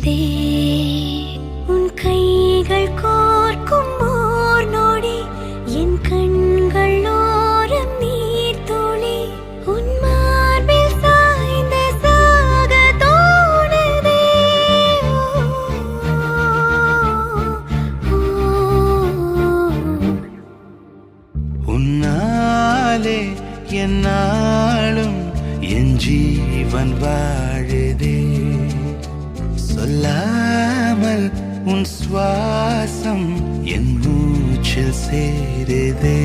தோணுதே உன் கைகள் கோர்க்கும் ஓர் நொடி என் கண்கள் ஓரம் நீர் துளி உன் மார்பில் சாய்ந்த சாக தோணுதே உன்னாலே என்னாலும் என் ஜீவன் வாழுதே சொல்லாமல் உன் சுவாசம் என் மூச்சில் சேருதே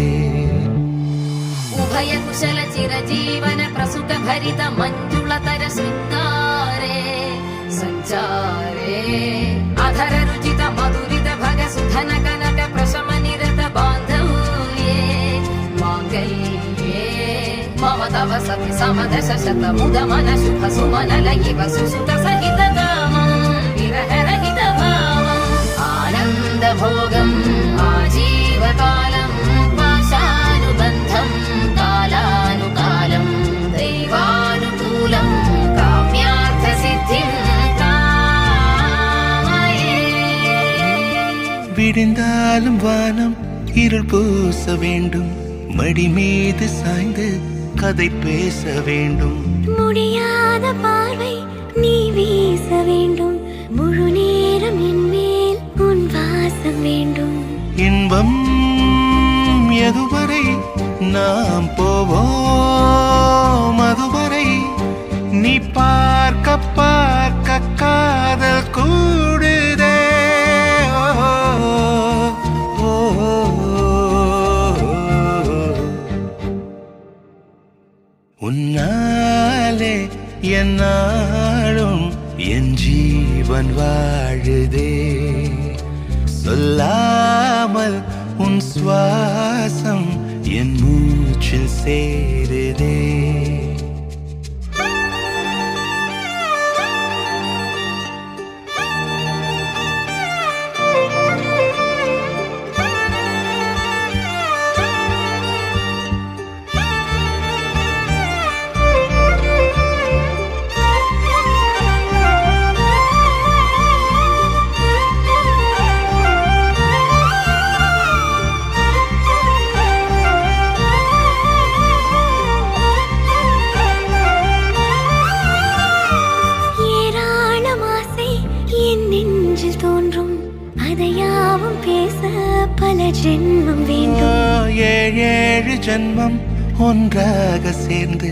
उभय कुशल चिरजीवन प्रसुत भरित मञ्जुलतर शृङ्गारे सञ्चारे अधर रुचित मधुरित भग सुधन कनक प्रशम निरत बान्धव्ये माङ्गल्ये मम तव सति समदश शत मुद मन शुभ सुमन लयिव सुसुत सहित कामं विरह रहित भावम् आनन्द भोगम् आजीवकालं पाशानुबन्धं कालानुकालं दैवानुकूलं काम्यार्थ सिद्धिं कामये விடிந்தாலும் வானம் இருள் பூச வேண்டும் மடி மீது சாய்ந்து கதை பேச வேண்டும் முடியாத பார்வை நீ வீச வேண்டும் முழு நேரம் என் மேல் உன் வாசம் வேண்டும் இன்பம் எதுவரை நாம் போவோம் அதுவரை நீ பார்க்க பார்க்க காதல் கூடுதே ஓ, ஓ, உன்னாலே என்னாலும் என் ஜீவன் வாழுதே சொல்லாமல் உன் சுவாசம் என் மூச்சில் சேருதே நெஞ்சில் தோன்றும் அதையாவும் பேச பல ஜென்மம் வேண்டும் ஏழு ஜென்மம் ஒன்றாக சேர்ந்து